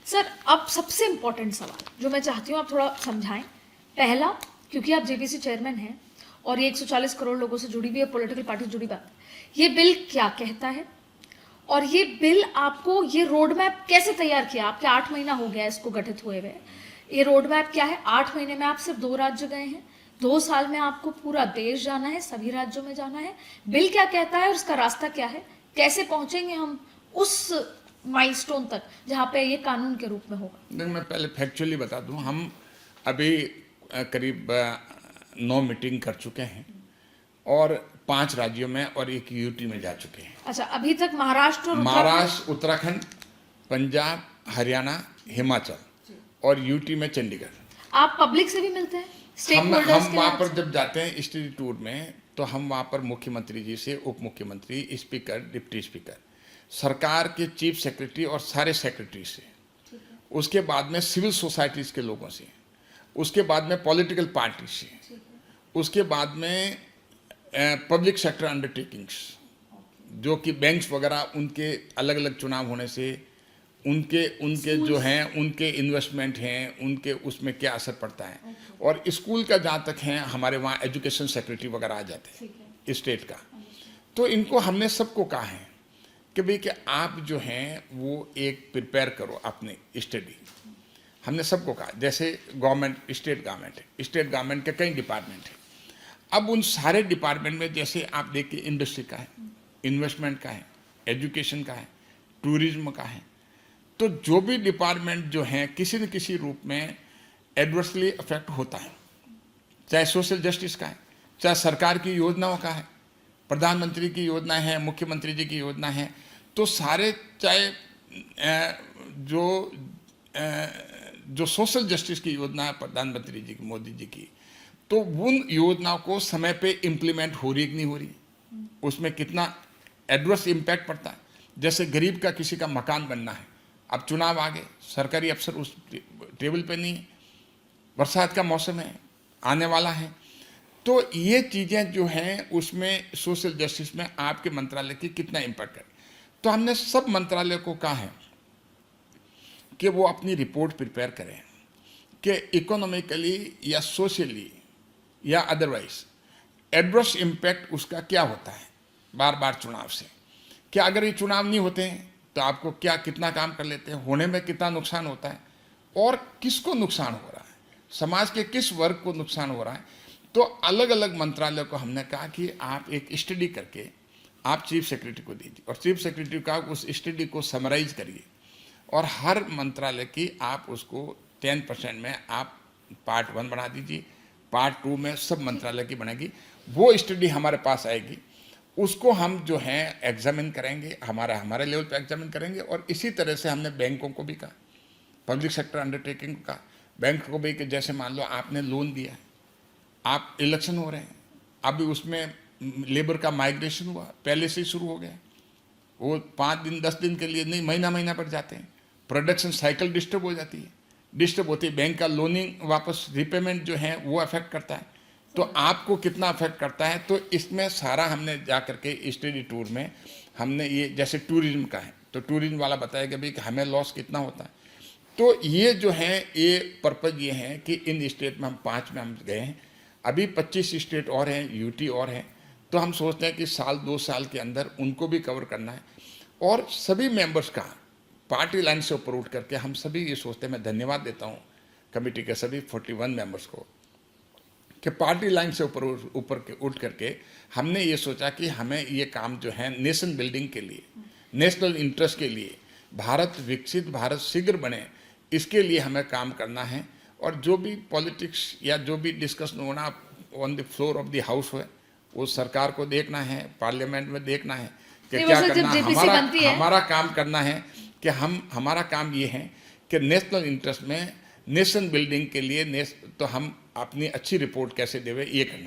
Sir अब सबसे important सवाल जो मैं चाहती हूँ आप थोड़ा समझाएं। पहला, क्योंकि आप जेपीसी चेयरमैन हैं और ये 140 करोड़ लोगों से जुड़ी हुई है, पॉलिटिकल पार्टी से जुड़ी बात है, ये बिल क्या कहता है और ये बिल आपको ये रोड मैप कैसे तैयार किया? आपके 8 महीना हो गया इसको गठित हुए हुए। ये रोड मैप क्या है? 8 महीने में आप सिर्फ 2 राज्य गए हैं, 2 साल में आपको पूरा देश जाना है, सभी राज्यों में जाना है। बिल क्या कहता है और उसका रास्ता क्या है? कैसे पहुंचेंगे हम उस माइलस्टोन तक जहाँ पे ये कानून के रूप में होगा? नहीं, मैं पहले फैक्चुअली बता दूं, हम अभी करीब 9 मीटिंग कर चुके हैं और 5 राज्यों में और 1 यूटी में जा चुके हैं। अच्छा, अभी तक महाराष्ट्र और महाराष्ट्र, उत्तराखंड, पंजाब, हरियाणा, हिमाचल और यूटी में चंडीगढ़। आप पब्लिक से भी मिलते हैं? हम वहाँ पर जब जाते हैं स्टडी टूर में तो हम वहाँ पर मुख्यमंत्री जी से, उप मुख्यमंत्री, स्पीकर, डिप्टी स्पीकर, सरकार के चीफ सेक्रेटरी और सारे सेक्रेटरी से, उसके बाद में सिविल सोसाइटीज़ के लोगों से, उसके बाद में पॉलिटिकल पार्टी से, उसके बाद में पब्लिक सेक्टर अंडरटेकिंग्स, जो कि बैंक्स वगैरह, उनके अलग अलग चुनाव होने से उनके जो हैं, उनके इन्वेस्टमेंट हैं, उनके उसमें क्या असर पड़ता है। और स्कूल का जहाँ तक है, हमारे वहाँ एजुकेशन सेक्रेटरी वगैरह आ जाते हैं स्टेट का। तो इनको हमने सबको कहा है कि भाई कि आप जो हैं वो एक प्रिपेयर करो अपने स्टडी। हमने सबको कहा, जैसे गवर्नमेंट, स्टेट गवर्नमेंट के कई डिपार्टमेंट हैं। अब उन सारे डिपार्टमेंट में जैसे आप देखिए, इंडस्ट्री का है, इन्वेस्टमेंट का है, एजुकेशन का है, टूरिज्म का है, तो जो भी डिपार्टमेंट जो हैं किसी न किसी रूप में एडवर्सली अफेक्ट होता है। चाहे सोशल जस्टिस का है, चाहे सरकार की योजनाओं का है, प्रधानमंत्री की योजना है, मुख्यमंत्री जी की योजना है, तो सारे, चाहे जो सोशल जस्टिस की योजना है प्रधानमंत्री जी की, मोदी जी की, तो उन योजनाओं को समय पे इम्प्लीमेंट हो रही कि नहीं हो रही, उसमें कितना एडवर्स इम्पैक्ट पड़ता है। जैसे गरीब का किसी का मकान बनना है, अब चुनाव आ गए, सरकारी अफसर उस टेबल पे नहीं है, बरसात का मौसम है, आने वाला है, तो ये चीज़ें जो हैं उसमें सोशल जस्टिस में आपके मंत्रालय की कितना इम्पैक्ट है। तो हमने सब मंत्रालय को कहा है कि वो अपनी रिपोर्ट प्रिपेयर करें कि इकोनॉमिकली या सोशली या अदरवाइज एडवर्स इम्पैक्ट उसका क्या होता है बार बार चुनाव से। क्या अगर ये चुनाव नहीं होते हैं तो आपको क्या, कितना काम कर लेते हैं, होने में कितना नुकसान होता है और किसको नुकसान हो रहा है, समाज के किस वर्ग को नुकसान हो रहा है। तो अलग अलग मंत्रालय को हमने कहा कि आप एक स्टडी करके आप चीफ सेक्रेटरी को दीजिए और चीफ सेक्रेटरी का उस स्टडी को समराइज करिए और हर मंत्रालय की आप उसको 10% में आप पार्ट 1 बना दीजिए, पार्ट 2 में सब मंत्रालय की बनेगी। वो स्टडी हमारे पास आएगी, उसको हम जो है एग्जामिन करेंगे, हमारे लेवल पे एग्जामिन करेंगे। और इसी तरह से हमने बैंकों को भी कहा, पब्लिक सेक्टर अंडरटेकिंग का, बैंक को भी कि जैसे मान लो आपने लोन दिया है, आप इलेक्शन हो रहे हैं, अभी उसमें लेबर का माइग्रेशन हुआ, पहले से ही शुरू हो गया, वो 5 दिन 10 दिन के लिए नहीं, महीना बढ़ जाते हैं, प्रोडक्शन साइकिल डिस्टर्ब हो जाती है, डिस्टर्ब होती है, बैंक का लोनिंग वापस रिपेमेंट जो है वो अफेक्ट करता है, तो आपको कितना अफेक्ट करता है। तो इसमें सारा हमने जा करके स्टडी टूर में हमने ये, जैसे टूरिज्म का है तो टूरिज्म वाला बताया कि भाई कि हमें लॉस कितना होता है। तो ये जो है, ये पर्पज़ ये है कि इन स्टेट में हम 5 में हम गए हैं, अभी 25 स्टेट और हैं, यूटी और हैं, तो हम सोचते हैं कि साल 2 साल के अंदर उनको भी कवर करना है। और सभी मेंबर्स का पार्टी लाइन से ऊपर उठ करके हम सभी ये सोचते हैं, मैं धन्यवाद देता हूँ कमेटी के सभी 41 मेंबर्स को, कि पार्टी लाइन से ऊपर उठ करके हमने ये सोचा कि हमें ये काम जो है नेशन बिल्डिंग के लिए, नेशनल इंटरेस्ट के लिए, भारत विकसित भारत शीघ्र बने, इसके लिए हमें काम करना है। और जो भी पॉलिटिक्स या जो भी डिस्कशन होना on the floor of the house है, वो सरकार को देखना है, पार्लियामेंट में देखना है कि क्या करना। हमारा काम करना है कि हमारा काम ये है कि नेशनल इंटरेस्ट में, नेशन बिल्डिंग के लिए तो हम अपनी अच्छी रिपोर्ट कैसे देवे, ये करना